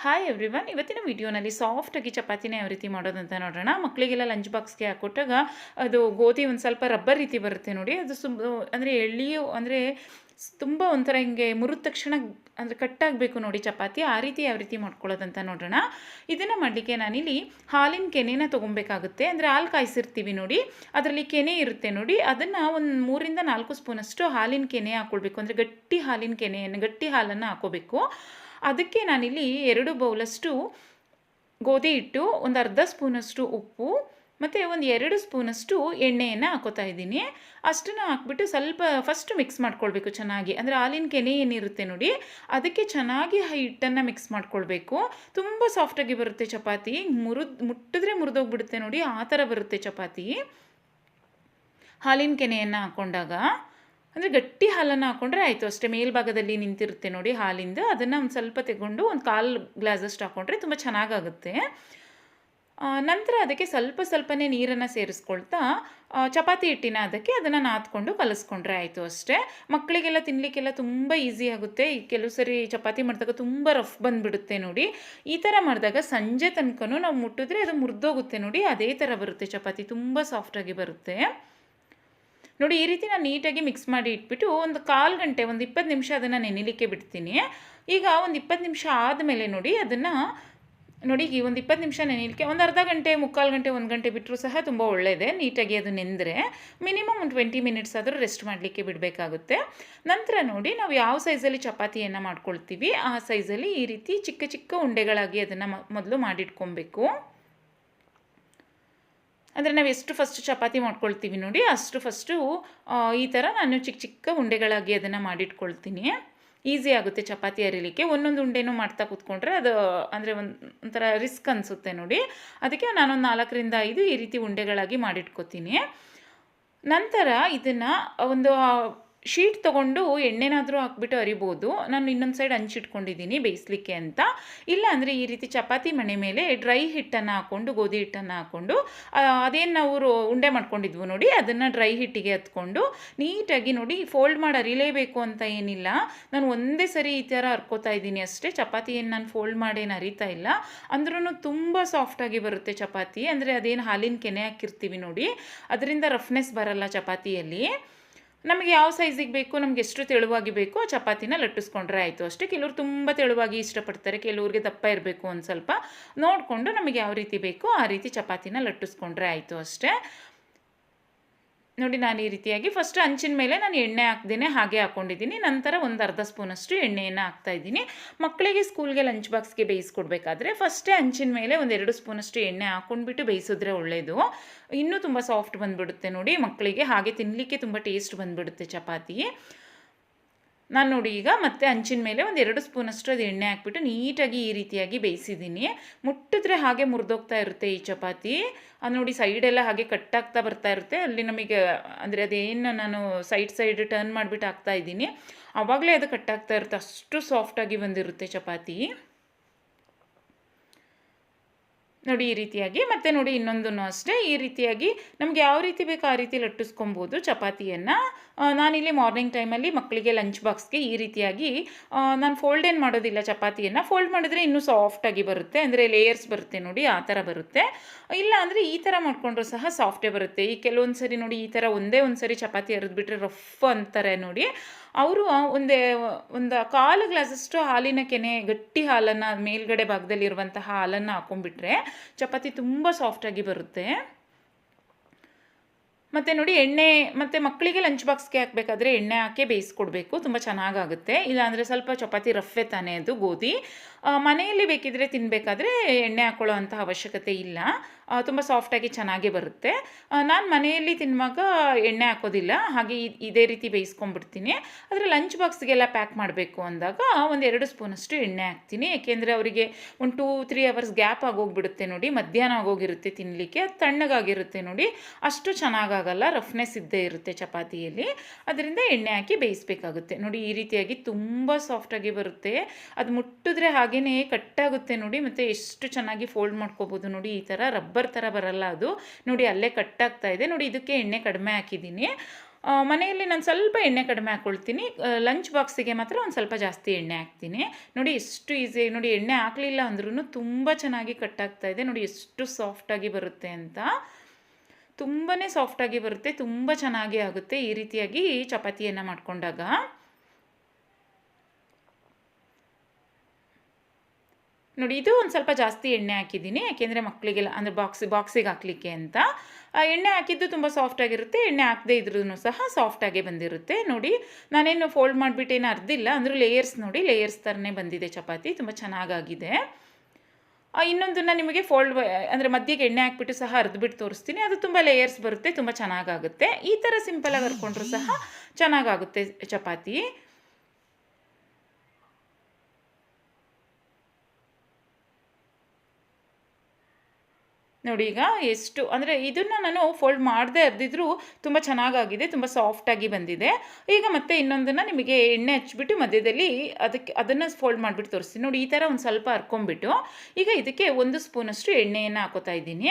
Hi everyone, ಇವತ್ತಿನ ವಿಡಿಯೋನಲ್ಲಿ ಸಾಫ್ಟಾಗಿ ಚಪಾತಿನ ಯಾವ ರೀತಿ ಮಾಡೋದಂತ ನೋಡೋಣ. ಮಕ್ಕಳಿಗೆಲ್ಲ ಲಂಚ್ ಬಾಕ್ಸ್ಗೆ ಹಾಕೊಟ್ಟಾಗ ಅದು ಗೋಧಿ ಒಂದು ಸ್ವಲ್ಪ ರಬ್ಬರ್ ರೀತಿ ಬರುತ್ತೆ ನೋಡಿ. ಅದು ಅಂದರೆ ಎಳ್ಳಿಯು ಅಂದರೆ ತುಂಬ ಒಂಥರ ಹಿಂಗೆ ಮುರಿದ ತಕ್ಷಣ ಅಂದರೆ ಕಟ್ಟಾಗಬೇಕು ನೋಡಿ ಚಪಾತಿ. ಆ ರೀತಿ ಯಾವ ರೀತಿ ಮಾಡ್ಕೊಳ್ಳೋದಂತ ನೋಡೋಣ. ಇದನ್ನು ಮಾಡಲಿಕ್ಕೆ ನಾನಿಲ್ಲಿ ಹಾಲಿನ ಕೆನೆನ ತೊಗೊಬೇಕಾಗುತ್ತೆ. ಅಂದರೆ ಹಾಲು ಕಾಯಿಸಿರ್ತೀವಿ ನೋಡಿ, ಅದರಲ್ಲಿ ಕೆನೆ ಇರುತ್ತೆ ನೋಡಿ. ಅದನ್ನು ಒಂದು 3-4 ಸ್ಪೂನಷ್ಟು ಹಾಲಿನ ಕೆನೆ ಹಾಕ್ಕೊಳ್ಬೇಕು. ಅಂದರೆ ಗಟ್ಟಿ ಹಾಲನ್ನು ಹಾಕೋಬೇಕು. ಅದಕ್ಕೆ ನಾನಿಲ್ಲಿ 2 ಬೌಲಷ್ಟು ಗೋಧಿ ಹಿಟ್ಟು, ಒಂದು ಅರ್ಧ ಸ್ಪೂನಷ್ಟು ಉಪ್ಪು ಮತ್ತು ಒಂದು 2 ಸ್ಪೂನಷ್ಟು ಎಣ್ಣೆಯನ್ನು ಹಾಕೋತಾ ಇದ್ದೀನಿ. ಅಷ್ಟನ್ನು ಹಾಕ್ಬಿಟ್ಟು ಸ್ವಲ್ಪ ಫಸ್ಟ್ ಮಿಕ್ಸ್ ಮಾಡ್ಕೊಳ್ಬೇಕು ಚೆನ್ನಾಗಿ. ಅಂದರೆ ಹಾಲಿನ ಕೆನೆ ಏನಿರುತ್ತೆ ನೋಡಿ, ಅದಕ್ಕೆ ಚೆನ್ನಾಗಿ ಹಿಟ್ಟನ್ನು ಮಿಕ್ಸ್ ಮಾಡ್ಕೊಳ್ಬೇಕು. ತುಂಬ ಸಾಫ್ಟಾಗಿ ಬರುತ್ತೆ ಚಪಾತಿ. ಮುಟ್ಟಿದ್ರೆ ಮುರಿದೋಗ್ಬಿಡುತ್ತೆ ನೋಡಿ, ಆ ಥರ ಬರುತ್ತೆ ಚಪಾತಿ ಹಾಲಿನ ಕೆನೆಯನ್ನು ಹಾಕ್ಕೊಂಡಾಗ. ಅಂದರೆ ಗಟ್ಟಿ ಹಾಲನ್ನು ಹಾಕ್ಕೊಂಡ್ರೆ ಆಯಿತು ಅಷ್ಟೇ. ಮೇಲ್ಭಾಗದಲ್ಲಿ ನಿಂತಿರುತ್ತೆ ನೋಡಿ ಹಾಲಿಂದ, ಅದನ್ನು ಒಂದು ಸ್ವಲ್ಪ ತೆಗೊಂಡು ಒಂದು 1/4 ಗ್ಲಾಸಷ್ಟು ಹಾಕ್ಕೊಂಡ್ರೆ ತುಂಬ ಚೆನ್ನಾಗಾಗುತ್ತೆ. ನಂತರ ಅದಕ್ಕೆ ಸ್ವಲ್ಪನೇ ನೀರನ್ನು ಸೇರಿಸ್ಕೊಳ್ತಾ ಚಪಾತಿ ಹಿಟ್ಟಿನ ಅದನ್ನು ನಾದ್ಕೊಂಡು ಕಲಿಸ್ಕೊಂಡ್ರೆ ಆಯಿತು ಅಷ್ಟೇ. ಮಕ್ಕಳಿಗೆಲ್ಲ ತಿನ್ನಲಿಕ್ಕೆಲ್ಲ ತುಂಬ ಈಸಿ ಆಗುತ್ತೆ. ಕೆಲವು ಸರಿ ಚಪಾತಿ ಮಾಡಿದಾಗ ತುಂಬ ರಫ್ ಬಂದುಬಿಡುತ್ತೆ ನೋಡಿ. ಈ ಥರ ಮಾಡಿದಾಗ ಸಂಜೆ ತನಕನೂ ನಾವು ಮುಟ್ಟಿದ್ರೆ ಅದು ಮುರಿದೋಗುತ್ತೆ ನೋಡಿ. ಅದೇ ಥರ ಬರುತ್ತೆ ಚಪಾತಿ, ತುಂಬ ಸಾಫ್ಟಾಗಿ ಬರುತ್ತೆ ನೋಡಿ. ಈ ರೀತಿ ನಾನು ನೀಟಾಗಿ ಮಿಕ್ಸ್ ಮಾಡಿ ಇಟ್ಬಿಟ್ಟು ಒಂದು 1/4 ಗಂಟೆ, ಒಂದು 20 ನಿಮಿಷ ಅದನ್ನು ನೆನೆಲಿಕ್ಕೆ ಬಿಡ್ತೀನಿ. ಈಗ ಒಂದು 20 ನಿಮಿಷ ಆದಮೇಲೆ ನೋಡಿ ಅದನ್ನು ನೋಡಿ, ಈ ಒಂದು 20 ನಿಮಿಷ ನೆನೆಯಲಿಕ್ಕೆ ಒಂದು ಅರ್ಧ ಗಂಟೆ, 3/4 ಗಂಟೆ, 1 ಗಂಟೆ ಬಿಟ್ಟರೂ ಸಹ ತುಂಬ ಒಳ್ಳೆಯದೇ. ನೀಟಾಗಿ ಅದು ನೆಂದರೆ ಮಿನಿಮಮ್ ಒಂದು 20 ಮಿನಿಟ್ಸ್ ಆದರೂ ರೆಸ್ಟ್ ಮಾಡಲಿಕ್ಕೆ ಬಿಡಬೇಕಾಗುತ್ತೆ. ನಂತರ ನೋಡಿ ನಾವು ಯಾವ ಸೈಜಲ್ಲಿ ಚಪಾತಿಯನ್ನು ಮಾಡ್ಕೊಳ್ತೀವಿ ಆ ಸೈಜಲ್ಲಿ ಈ ರೀತಿ ಚಿಕ್ಕ ಚಿಕ್ಕ ಉಂಡೆಗಳಾಗಿ ಅದನ್ನು ಮೊದಲು ಮಾಡಿಟ್ಕೊಬೇಕು. ಅಂದರೆ ನಾವು ಎಷ್ಟು ಫಸ್ಟ್ ಚಪಾತಿ ಮಾಡ್ಕೊಳ್ತೀವಿ ನೋಡಿ, ಅಷ್ಟು ಫಸ್ಟು ಈ ಥರ ನಾನು ಚಿಕ್ಕ ಚಿಕ್ಕ ಉಂಡೆಗಳಾಗಿ ಅದನ್ನು ಮಾಡಿಟ್ಕೊಳ್ತೀನಿ. ಈಸಿ ಆಗುತ್ತೆ ಚಪಾತಿ ಅರಿಲಿಕ್ಕೆ. ಒಂದೊಂದು ಉಂಡೆನೂ ಮಾಡ್ತಾ ಕೂತ್ಕೊಂಡ್ರೆ ಅದು ಅಂದರೆ ಒಂಥರ ರಿಸ್ಕ್ ಅನಿಸುತ್ತೆ ನೋಡಿ. ಅದಕ್ಕೆ ನಾನೊಂದು 4-5 ಈ ರೀತಿ ಉಂಡೆಗಳಾಗಿ ಮಾಡಿಟ್ಕೊತೀನಿ. ನಂತರ ಇದನ್ನು ಒಂದು ಶೀಟ್ ತೊಗೊಂಡು ಎಣ್ಣೆನಾದರೂ ಹಾಕ್ಬಿಟ್ಟು ಅರಿಬೋದು. ನಾನು ಇನ್ನೊಂದು ಸೈಡ್ ಹಂಚಿಟ್ಕೊಂಡಿದ್ದೀನಿ ಬೇಯಿಸ್ಲಿಕ್ಕೆ ಅಂತ. ಇಲ್ಲ ಅಂದರೆ ಈ ರೀತಿ ಚಪಾತಿ ಮಣೆ ಮೇಲೆ ಡ್ರೈ ಹಿಟ್ಟನ್ನು ಹಾಕ್ಕೊಂಡು, ಗೋಧಿ ಹಿಟ್ಟನ್ನು ಹಾಕ್ಕೊಂಡು, ಅದೇನು ನಾವು ಉಂಡೆ ಮಾಡ್ಕೊಂಡಿದ್ವು ನೋಡಿ, ಅದನ್ನು ಡ್ರೈ ಹಿಟ್ಟಿಗೆ ಹತ್ಕೊಂಡು ನೀಟಾಗಿ ನೋಡಿ ಫೋಲ್ಡ್ ಮಾಡಿ ಅರಿಲೇಬೇಕು ಅಂತ ಏನಿಲ್ಲ. ನಾನು ಒಂದೇ ಸರಿ ಈ ಥರ ಹರ್ಕೋತಾ ಇದ್ದೀನಿ ಅಷ್ಟೇ. ಚಪಾತಿ ಏನು ನಾನು ಫೋಲ್ಡ್ ಮಾಡೇನು ಅರಿತಾ ಇಲ್ಲ. ಅಂದ್ರೂ ತುಂಬ ಸಾಫ್ಟಾಗಿ ಬರುತ್ತೆ ಚಪಾತಿ. ಅಂದರೆ ಅದೇನು ಹಾಲಿನ ಕೆನೆ ಹಾಕಿರ್ತೀವಿ ನೋಡಿ, ಅದರಿಂದ ರಫ್ನೆಸ್ ಬರಲ್ಲ ಚಪಾತಿಯಲ್ಲಿ. ನಮಗೆ ಯಾವ ಸೈಜಿಗೆ ಬೇಕು, ನಮ್ಗೆ ಎಷ್ಟು ತೆಳುವಾಗಿ ಬೇಕು ಆ ಚಪಾತಿನ ಲಟ್ಟಿಸ್ಕೊಂಡ್ರೆ ಆಯಿತು ಅಷ್ಟೇ. ಕೆಲವ್ರು ತುಂಬ ತೆಳುವಾಗಿ ಇಷ್ಟಪಡ್ತಾರೆ, ಕೆಲವ್ರಿಗೆ ದಪ್ಪ ಇರಬೇಕು. ಒಂದು ಸ್ವಲ್ಪ ನೋಡಿಕೊಂಡು ನಮಗೆ ಯಾವ ರೀತಿ ಬೇಕೋ ಆ ರೀತಿ ಚಪಾತಿನ ಲಟ್ಟಿಸ್ಕೊಂಡ್ರೆ ಆಯಿತು ಅಷ್ಟೇ ನೋಡಿ. ನಾನು ಈ ರೀತಿಯಾಗಿ ಫಸ್ಟ್ ಹಂಚಿನ ಮೇಲೆ ನಾನು ಎಣ್ಣೆ ಹಾಕ್ದೇನೆ ಹಾಗೆ ಹಾಕ್ಕೊಂಡಿದ್ದೀನಿ. ನಂತರ ಒಂದು ಅರ್ಧ ಸ್ಪೂನಷ್ಟು ಎಣ್ಣೆಯನ್ನು ಹಾಕ್ತಾಯಿದ್ದೀನಿ. ಮಕ್ಕಳಿಗೆ ಸ್ಕೂಲ್ಗೆ ಲಂಚ್ ಬಾಕ್ಸ್ಗೆ ಬೇಯಿಸ್ಕೊಡ್ಬೇಕಾದ್ರೆ ಫಸ್ಟೇ ಹಂಚಿನ ಮೇಲೆ ಒಂದು 2 ಸ್ಪೂನಷ್ಟು ಎಣ್ಣೆ ಹಾಕ್ಕೊಂಡ್ಬಿಟ್ಟು ಬೇಯಿಸಿದ್ರೆ ಒಳ್ಳೆಯದು. ಇನ್ನೂ ತುಂಬ ಸಾಫ್ಟ್ ಬಂದುಬಿಡುತ್ತೆ ನೋಡಿ ಮಕ್ಕಳಿಗೆ. ಹಾಗೆ ತಿನ್ನಲಿಕ್ಕೆ ತುಂಬ ಟೇಸ್ಟ್ ಬಂದುಬಿಡುತ್ತೆ ಚಪಾತಿ. ನಾನು ನೋಡಿ ಈಗ ಮತ್ತೆ ಹಂಚಿನ ಮೇಲೆ ಒಂದು 2 ಸ್ಪೂನಷ್ಟು ಅದು ಎಣ್ಣೆ ಹಾಕ್ಬಿಟ್ಟು ನೀಟಾಗಿ ಈ ರೀತಿಯಾಗಿ ಬೇಯಿಸಿದ್ದೀನಿ. ಮುಟ್ಟಿದ್ರೆ ಹಾಗೆ ಮುರಿದೋಗ್ತಾ ಇರುತ್ತೆ ಈ ಚಪಾತಿ. ಅದು ನೋಡಿ ಸೈಡೆಲ್ಲ ಹಾಗೆ ಕಟ್ಟಾಗ್ತಾ ಬರ್ತಾ ಇರುತ್ತೆ. ಅಲ್ಲಿ ನಮಗೆ ಅಂದರೆ ಅದೇನು ನಾನು ಸೈಡ್ ಟರ್ನ್ ಮಾಡಿಬಿಟ್ಟು ಹಾಕ್ತಾ ಇದ್ದೀನಿ, ಆವಾಗಲೇ ಅದು ಕಟ್ಟಾಗ್ತಾ ಇರುತ್ತೆ. ಅಷ್ಟು ಸಾಫ್ಟಾಗಿ ಬಂದಿರುತ್ತೆ ಚಪಾತಿ ನೋಡಿ. ಈ ರೀತಿಯಾಗಿ ಮತ್ತೆ ನೋಡಿ ಇನ್ನೊಂದನ್ನು ಅಷ್ಟೇ ಈ ರೀತಿಯಾಗಿ ನಮ್ಗೆ ಯಾವ ರೀತಿ ಬೇಕೋ ಆ ರೀತಿ ಲಟ್ಟಿಸ್ಕೊಬೋದು ಚಪಾತಿಯನ್ನು. ನಾನಿಲ್ಲಿ ಮಾರ್ನಿಂಗ್ ಟೈಮಲ್ಲಿ ಮಕ್ಕಳಿಗೆ ಲಂಚ್ ಬಾಕ್ಸ್ಗೆ ಈ ರೀತಿಯಾಗಿ ನಾನು ಫೋಲ್ಡ್ ಏನು ಮಾಡೋದಿಲ್ಲ ಚಪಾತಿಯನ್ನು. ಫೋಲ್ಡ್ ಮಾಡಿದ್ರೆ ಇನ್ನೂ ಸಾಫ್ಟಾಗಿ ಬರುತ್ತೆ, ಅಂದರೆ ಲೇಯರ್ಸ್ ಬರುತ್ತೆ ನೋಡಿ, ಆ ಥರ ಬರುತ್ತೆ. ಇಲ್ಲ ಅಂದರೆ ಈ ಥರ ಮಾಡಿಕೊಂಡ್ರೂ ಸಹ ಸಾಫ್ಟೇ ಬರುತ್ತೆ. ಈ ಕೆಲವೊಂದು ಸರಿ ನೋಡಿ ಈ ಥರ ಒಂದೇ ಒಂದು ಸರಿ ಚಪಾತಿ ಅರಿದ್ಬಿಟ್ರೆ ರಫ್ ಅಂತಾರೆ ನೋಡಿ. ಅವರು ಒಂದು 1/4 ಗ್ಲಾಸಷ್ಟು ಹಾಲಿನ ಕೆನೆ, ಗಟ್ಟಿ ಹಾಲನ್ನು ಮೇಲ್ಗಡೆ ಭಾಗದಲ್ಲಿರುವಂತಹ ಹಾಲನ್ನು ಹಾಕೊಂಡ್ಬಿಟ್ರೆ ಚಪಾತಿ ತುಂಬ ಸಾಫ್ಟಾಗಿ ಬರುತ್ತೆ. ಮತ್ತು ನೋಡಿ ಎಣ್ಣೆ ಮತ್ತು ಮಕ್ಕಳಿಗೆ ಲಂಚ್ ಬಾಕ್ಸ್ಗೆ ಹಾಕಬೇಕಾದ್ರೆ ಎಣ್ಣೆ ಹಾಕಿ ಬೇಯಿಸ್ಕೊಡ್ಬೇಕು, ತುಂಬ ಚೆನ್ನಾಗಾಗುತ್ತೆ. ಇಲ್ಲಾಂದರೆ ಸ್ವಲ್ಪ ಚಪಾತಿ ರಫ್ಫೆ ತಾನೇ ಅದು ಗೋಧಿ. ಮನೆಯಲ್ಲಿ ಬೇಕಿದ್ರೆ ತಿನ್ನಬೇಕಾದ್ರೆ ಎಣ್ಣೆ ಹಾಕ್ಕೊಳ್ಳೋ ಅಂಥ ಅವಶ್ಯಕತೆ ಇಲ್ಲ, ತುಂಬ ಸಾಫ್ಟಾಗಿ ಚೆನ್ನಾಗೇ ಬರುತ್ತೆ. ನಾನು ಮನೆಯಲ್ಲಿ ತಿನ್ನುವಾಗ ಎಣ್ಣೆ ಹಾಕೋದಿಲ್ಲ, ಹಾಗೆ ಇದೇ ರೀತಿ ಬೇಯಿಸ್ಕೊಂಡ್ಬಿಡ್ತೀನಿ. ಆದರೆ ಲಂಚ್ ಬಾಕ್ಸ್ಗೆಲ್ಲ ಪ್ಯಾಕ್ ಮಾಡಬೇಕು ಅಂದಾಗ ಒಂದು 2 ಸ್ಪೂನಷ್ಟು ಎಣ್ಣೆ ಹಾಕ್ತೀನಿ. ಏಕೆಂದರೆ ಅವರಿಗೆ ಒಂದು 2-3 ಅವರ್ಸ್ ಗ್ಯಾಪ್ ಆಗೋಗಿಬಿಡುತ್ತೆ ನೋಡಿ, ಮಧ್ಯಾಹ್ನ ಆಗೋಗಿರುತ್ತೆ ತಿನ್ನಲಿಕ್ಕೆ. ಅದು ತಣ್ಣಗಾಗಿರುತ್ತೆ ನೋಡಿ, ಅಷ್ಟು ಚೆನ್ನಾಗಾಗಲ್ಲ, ರಫ್ನೆಸ್ ಇದ್ದೇ ಇರುತ್ತೆ ಚಪಾತಿಯಲ್ಲಿ. ಅದರಿಂದ ಎಣ್ಣೆ ಹಾಕಿ ಬೇಯಿಸಬೇಕಾಗುತ್ತೆ ನೋಡಿ. ಈ ರೀತಿಯಾಗಿ ತುಂಬ ಸಾಫ್ಟಾಗಿ ಬರುತ್ತೆ. ಅದು ಮುಟ್ಟಿದ್ರೆ ಹಾಗೆಯೇ ಕಟ್ಟಾಗುತ್ತೆ ನೋಡಿ. ಮತ್ತು ಎಷ್ಟು ಚೆನ್ನಾಗಿ ಫೋಲ್ಡ್ ಮಾಡ್ಕೋಬೋದು ನೋಡಿ. ಈ ಥರ ರಬ್ಬರ್ ಥರ ಬರಲ್ಲ ಅದು ನೋಡಿ, ಅಲ್ಲೇ ಕಟ್ಟಾಗ್ತಾ ಇದೆ ನೋಡಿ. ಇದಕ್ಕೆ ಎಣ್ಣೆ ಕಡಿಮೆ ಹಾಕಿದ್ದೀನಿ. ಮನೆಯಲ್ಲಿ ನಾನು ಸ್ವಲ್ಪ ಎಣ್ಣೆ ಕಡಿಮೆ ಹಾಕ್ಕೊಳ್ತೀನಿ. ಲಂಚ್ ಬಾಕ್ಸಿಗೆ ಮಾತ್ರ ಒಂದು ಸ್ವಲ್ಪ ಜಾಸ್ತಿ ಎಣ್ಣೆ ಹಾಕ್ತೀನಿ. ನೋಡಿ ಎಷ್ಟು ಈಸಿಯಾಗಿ, ನೋಡಿ ಎಣ್ಣೆ ಹಾಕಲಿಲ್ಲ ಅಂದ್ರೂ ತುಂಬ ಚೆನ್ನಾಗಿ ಕಟ್ಟಾಗ್ತಾ ಇದೆ. ನೋಡಿ ಎಷ್ಟು ಸಾಫ್ಟಾಗಿ ಬರುತ್ತೆ ಅಂತ. ತುಂಬಾ ಸಾಫ್ಟಾಗಿ ಬರುತ್ತೆ, ತುಂಬ ಚೆನ್ನಾಗಿ ಆಗುತ್ತೆ ಈ ರೀತಿಯಾಗಿ ಚಪಾತಿಯನ್ನು ಮಾಡಿಕೊಂಡಾಗ. ನೋಡಿ ಇದು ಒಂದು ಸ್ವಲ್ಪ ಜಾಸ್ತಿ ಎಣ್ಣೆ ಹಾಕಿದ್ದೀನಿ, ಯಾಕೆಂದರೆ ಮಕ್ಕಳಿಗೆಲ್ಲ ಅಂದರೆ ಬಾಕ್ಸಿಗೆ ಹಾಕಲಿಕ್ಕೆ ಅಂತ. ಎಣ್ಣೆ ಹಾಕಿದ್ದು ತುಂಬ ಸಾಫ್ಟಾಗಿರುತ್ತೆ, ಎಣ್ಣೆ ಹಾಕದೇ ಇದ್ರೂ ಸಹ ಸಾಫ್ಟಾಗೇ ಬಂದಿರುತ್ತೆ. ನೋಡಿ ನಾನೇನು ಫೋಲ್ಡ್ ಮಾಡಿಬಿಟ್ಟು ಏನು ಅರ್ದಿಲ್ಲ, ಅಂದರೂ ಲೇಯರ್ಸ್ ನೋಡಿ ಲೇಯರ್ಸ್ ಥರನೇ ಬಂದಿದೆ ಚಪಾತಿ, ತುಂಬ ಚೆನ್ನಾಗಾಗಿದೆ. ಇನ್ನೊಂದನ್ನು ನಿಮಗೆ ಅಂದರೆ ಮಧ್ಯಕ್ಕೆ ಎಣ್ಣೆ ಹಾಕ್ಬಿಟ್ಟು ಸಹ ಅರ್ದ್ಬಿಟ್ಟು ತೋರಿಸ್ತೀನಿ. ಅದು ತುಂಬ ಲೇಯರ್ಸ್ ಬರುತ್ತೆ, ತುಂಬ ಚೆನ್ನಾಗಾಗುತ್ತೆ. ಈ ಥರ ಸಿಂಪಲಾಗಿ ಹರ್ಕೊಂಡ್ರೂ ಸಹ ಚೆನ್ನಾಗಾಗುತ್ತೆ ಚಪಾತಿ. ನೋಡಿ ಈಗ ಎಷ್ಟು ಅಂದರೆ ಇದನ್ನು ನಾನು ಫೋಲ್ಡ್ ಮಾಡದೆ ಅರ್ದಿದ್ರೂ ತುಂಬ ಚೆನ್ನಾಗಾಗಿದೆ, ತುಂಬ ಸಾಫ್ಟಾಗಿ ಬಂದಿದೆ. ಈಗ ಮತ್ತೆ ಇನ್ನೊಂದನ್ನು ನಿಮಗೆ ಎಣ್ಣೆ ಹಚ್ಬಿಟ್ಟು ಮಧ್ಯದಲ್ಲಿ ಅದನ್ನು ಫೋಲ್ಡ್ ಮಾಡಿಬಿಟ್ಟು ತೋರಿಸ್ತೀನಿ. ನೋಡಿ ಈ ಥರ ಒಂದು ಸ್ವಲ್ಪ ಹರ್ಕೊಂಬಿಟ್ಟು ಈಗ ಇದಕ್ಕೆ 1 ಸ್ಪೂನಷ್ಟು ಎಣ್ಣೆಯನ್ನು ಹಾಕೋತಾ ಇದ್ದೀನಿ.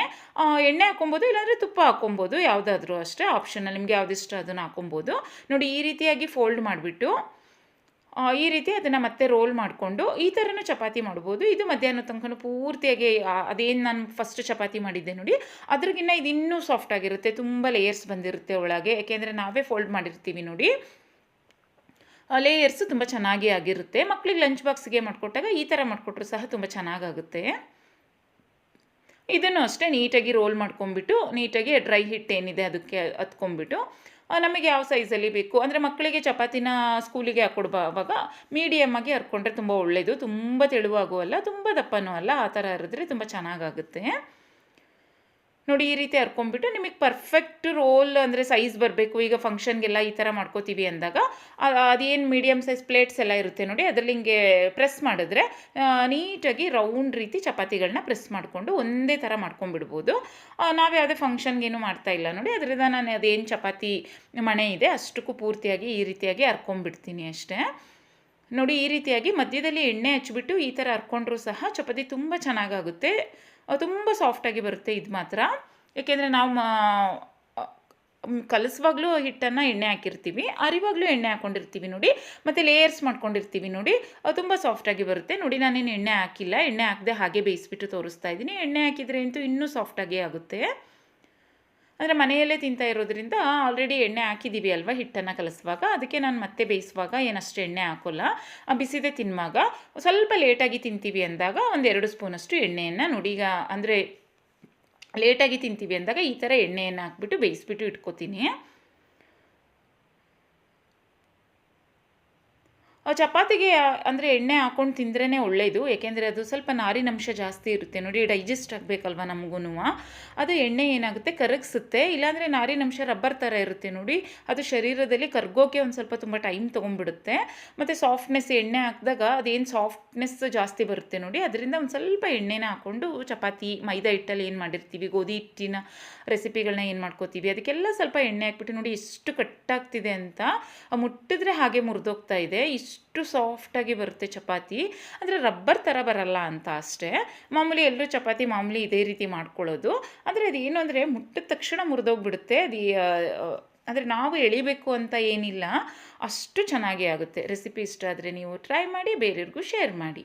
ಎಣ್ಣೆ ಹಾಕೊಬೋದು, ಇಲ್ಲಾಂದರೆ ತುಪ್ಪ ಹಾಕೊಬೋದು, ಯಾವುದಾದ್ರೂ ಅಷ್ಟೇ ಆಪ್ಷನಲ್, ನಿಮಗೆ ಯಾವುದಿಷ್ಟ ಅದನ್ನು ಹಾಕೊಬೋದು. ನೋಡಿ ಈ ರೀತಿಯಾಗಿ ಫೋಲ್ಡ್ ಮಾಡಿಬಿಟ್ಟು ಈ ರೀತಿ ಅದನ್ನು ಮತ್ತೆ ರೋಲ್ ಮಾಡಿಕೊಂಡು ಈ ಥರನೂ ಚಪಾತಿ ಮಾಡ್ಬೋದು. ಇದು ಮಧ್ಯಾಹ್ನ ತನಕ ಪೂರ್ತಿಯಾಗಿ ಅದೇನು ನಾನು ಫಸ್ಟ್ ಚಪಾತಿ ಮಾಡಿದ್ದೆ ನೋಡಿ, ಅದ್ರಿಗಿನ್ನ ಇದು ಇನ್ನೂ ಸಾಫ್ಟಾಗಿರುತ್ತೆ, ತುಂಬ ಲೇಯರ್ಸ್ ಬಂದಿರುತ್ತೆ ಒಳಗೆ, ಯಾಕೆಂದರೆ ನಾವೇ ಫೋಲ್ಡ್ ಮಾಡಿರ್ತೀವಿ ನೋಡಿ. ಲೇಯರ್ಸು ತುಂಬ ಚೆನ್ನಾಗಿ ಆಗಿರುತ್ತೆ. ಮಕ್ಕಳಿಗೆ ಲಂಚ್ ಬಾಕ್ಸ್ಗೆ ಮಾಡಿಕೊಟ್ಟಾಗ ಈ ಥರ ಮಾಡಿಕೊಟ್ರು ಸಹ ತುಂಬ ಚೆನ್ನಾಗಾಗುತ್ತೆ. ಇದನ್ನು ಅಷ್ಟೇ ನೀಟಾಗಿ ರೋಲ್ ಮಾಡ್ಕೊಂಬಿಟ್ಟು, ನೀಟಾಗಿ ಡ್ರೈ ಹಿಟ್ಟು ಏನಿದೆ ಅದಕ್ಕೆ ಹತ್ಕೊಂಬಿಟ್ಟು, ನಮಗೆ ಯಾವ ಸೈಜಲ್ಲಿ ಬೇಕು ಅಂದರೆ ಮಕ್ಕಳಿಗೆ ಚಪಾತಿನ ಸ್ಕೂಲಿಗೆ ಹಾಕ್ಕೊಡುವಾಗ ಮೀಡಿಯಮ್ ಆಗಿ ಹರ್ಕೊಂಡ್ರೆ ತುಂಬ ಒಳ್ಳೆಯದು. ತುಂಬ ತೆಳುವಾಗೂ ಅಲ್ಲ, ತುಂಬ ದಪ್ಪನೂ ಅಲ್ಲ, ಆ ಥರ ಹರಿದ್ರೆ ತುಂಬ ಚೆನ್ನಾಗಾಗುತ್ತೆ. ನೋಡಿ ಈ ರೀತಿ ಹರ್ಕೊಂಡ್ಬಿಟ್ಟು ನಿಮಗೆ ಪರ್ಫೆಕ್ಟ್ ರೋಲ್ ಅಂದರೆ ಸೈಜ್ ಬರಬೇಕು. ಈಗ ಫಂಕ್ಷನ್ಗೆಲ್ಲ ಈ ಥರ ಮಾಡ್ಕೋತೀವಿ ಅಂದಾಗ ಅದೇನು ಮೀಡಿಯಮ್ ಸೈಜ್ ಪ್ಲೇಟ್ಸ್ ಎಲ್ಲ ಇರುತ್ತೆ ನೋಡಿ, ಅದರಲ್ಲಿ ಹಿಂಗೆ ಪ್ರೆಸ್ ಮಾಡಿದ್ರೆ ನೀಟಾಗಿ ರೌಂಡ್ ರೀತಿ ಚಪಾತಿಗಳನ್ನ ಪ್ರೆಸ್ ಮಾಡಿಕೊಂಡು ಒಂದೇ ಥರ ಮಾಡ್ಕೊಂಡ್ಬಿಡ್ಬೋದು. ನಾವು ಯಾವುದೇ ಫಂಕ್ಷನ್ಗೇನು ಮಾಡ್ತಾಯಿಲ್ಲ ನೋಡಿ, ಅದರಿಂದ ನಾನು ಅದೇನು ಚಪಾತಿ ಮಣೆ ಇದೆ ಅಷ್ಟಕ್ಕೂ ಪೂರ್ತಿಯಾಗಿ ಈ ರೀತಿಯಾಗಿ ಹರ್ಕೊಂಡ್ಬಿಡ್ತೀನಿ ಅಷ್ಟೇ. ನೋಡಿ ಈ ರೀತಿಯಾಗಿ ಮಧ್ಯದಲ್ಲಿ ಎಣ್ಣೆ ಹಚ್ಬಿಟ್ಟು ಈ ಥರ ಹರ್ಕೊಂಡ್ರೂ ಸಹ ಚಪಾತಿ ತುಂಬ ಚೆನ್ನಾಗಾಗುತ್ತೆ, ತುಂಬ ಸಾಫ್ಟಾಗಿ ಬರುತ್ತೆ ಇದು ಮಾತ್ರ. ಏಕೆಂದರೆ ನಾವು ಕಲಿಸುವಾಗಲೂ ಹಿಟ್ಟನ್ನು ಎಣ್ಣೆ ಹಾಕಿರ್ತೀವಿ, ಅರಿವಾಗಲೂ ಎಣ್ಣೆ ಹಾಕ್ಕೊಂಡಿರ್ತೀವಿ ನೋಡಿ, ಮತ್ತು ಲೇಯರ್ಸ್ ಮಾಡ್ಕೊಂಡಿರ್ತೀವಿ ನೋಡಿ, ತುಂಬ ಸಾಫ್ಟಾಗಿ ಬರುತ್ತೆ. ನೋಡಿ ನಾನೇನು ಎಣ್ಣೆ ಹಾಕಿಲ್ಲ, ಎಣ್ಣೆ ಹಾಕದೆ ಹಾಗೆ ಬೇಯಿಸ್ಬಿಟ್ಟು ತೋರಿಸ್ತಾ ಇದ್ದೀನಿ. ಎಣ್ಣೆ ಹಾಕಿದರೆ ಅಂತೂ ಇನ್ನೂ ಸಾಫ್ಟಾಗಿ ಆಗುತ್ತೆ. ಅಂದರೆ ಮನೆಯಲ್ಲೇ ತಿಂತಾ ಇರೋದ್ರಿಂದ ಆಲ್ರೆಡಿ ಎಣ್ಣೆ ಹಾಕಿದ್ದೀವಿ ಅಲ್ವಾ ಹಿಟ್ಟನ್ನು ಕಲಿಸುವಾಗ, ಅದಕ್ಕೆ ನಾನು ಮತ್ತೆ ಬೇಯಿಸುವಾಗ ಏನಷ್ಟು ಎಣ್ಣೆ ಹಾಕೋಲ್ಲ. ಬಿಸಿದೆ ತಿನ್ನುವಾಗ ಸ್ವಲ್ಪ ಲೇಟಾಗಿ ತಿಂತೀವಿ ಅಂದಾಗ 1-2 ಸ್ಪೂನಷ್ಟು ಎಣ್ಣೆಯನ್ನು ನೋಡಿ, ಈಗ ಅಂದರೆ ಲೇಟಾಗಿ ತಿಂತೀವಿ ಅಂದಾಗ ಈ ಥರ ಎಣ್ಣೆಯನ್ನು ಹಾಕ್ಬಿಟ್ಟು ಬೇಯಿಸ್ಬಿಟ್ಟು ಇಟ್ಕೋತೀನಿ. ಚಪಾತಿಗೆ ಅಂದರೆ ಎಣ್ಣೆ ಹಾಕ್ಕೊಂಡು ತಿಂದ್ರೇ ಒಳ್ಳೆಯದು, ಏಕೆಂದರೆ ಅದು ಸ್ವಲ್ಪ ನಾರಿನಂಶ ಜಾಸ್ತಿ ಇರುತ್ತೆ ನೋಡಿ, ಡೈಜೆಸ್ಟ್ ಆಗಬೇಕಲ್ವ ನಮಗೂ. ಅದು ಎಣ್ಣೆ ಏನಾಗುತ್ತೆ ಕರಗಿಸುತ್ತೆ, ಇಲ್ಲಾಂದರೆ ನಾರಿನಂಶ ರಬ್ಬರ್ ಥರ ಇರುತ್ತೆ ನೋಡಿ, ಅದು ಶರೀರದಲ್ಲಿ ಕರ್ಗೋಕೆ ಒಂದು ಸ್ವಲ್ಪ ತುಂಬ ಟೈಮ್ ತೊಗೊಂಡ್ಬಿಡುತ್ತೆ. ಮತ್ತು ಸಾಫ್ಟ್ನೆಸ್ ಎಣ್ಣೆ ಹಾಕಿದಾಗ ಅದೇನು ಸಾಫ್ಟ್ನೆಸ್ ಜಾಸ್ತಿ ಬರುತ್ತೆ ನೋಡಿ, ಅದರಿಂದ ಒಂದು ಸ್ವಲ್ಪ ಎಣ್ಣೆನ ಹಾಕ್ಕೊಂಡು ಚಪಾತಿ ಮೈದಾ ಹಿಟ್ಟಲ್ಲಿ ಏನು ಮಾಡಿರ್ತೀವಿ, ಗೋಧಿ ಹಿಟ್ಟಿನ ರೆಸಿಪಿಗಳನ್ನ ಏನು ಮಾಡ್ಕೋತೀವಿ ಅದಕ್ಕೆಲ್ಲ ಸ್ವಲ್ಪ ಎಣ್ಣೆ ಹಾಕ್ಬಿಟ್ಟು ನೋಡಿ ಎಷ್ಟು ಕಟ್ಟಾಗ್ತಿದೆ ಅಂತ. ಮುಟ್ಟಿದ್ರೆ ಹಾಗೆ ಮುರಿದೋಗ್ತಾ ಇದೆ, ಇಷ್ಟು ಸಾಫ್ಟಾಗಿ ಬರುತ್ತೆ ಚಪಾತಿ. ಅಂದರೆ ರಬ್ಬರ್ ಥರ ಬರಲ್ಲ ಅಂತ ಅಷ್ಟೇ. ಮಾಮೂಲಿ ಎಲ್ಲರೂ ಚಪಾತಿ ಮಾಮೂಲಿ ಇದೇ ರೀತಿ ಮಾಡ್ಕೊಳ್ಳೋದು, ಆದರೆ ಅದೇನು ಅಂದರೆ ಮುಟ್ಟಿದ ತಕ್ಷಣ ಮುರಿದೋಗ್ಬಿಡುತ್ತೆ. ಅಂದರೆ ನಾವು ಎಳಿಬೇಕು ಅಂತ ಏನಿಲ್ಲ, ಅಷ್ಟು ಚೆನ್ನಾಗೇ ಆಗುತ್ತೆ. ರೆಸಿಪಿ ಇಷ್ಟ ಆದರೆ ನೀವು ಟ್ರೈ ಮಾಡಿ, ಬೇರೆಯವ್ರಿಗೂ ಶೇರ್ ಮಾಡಿ.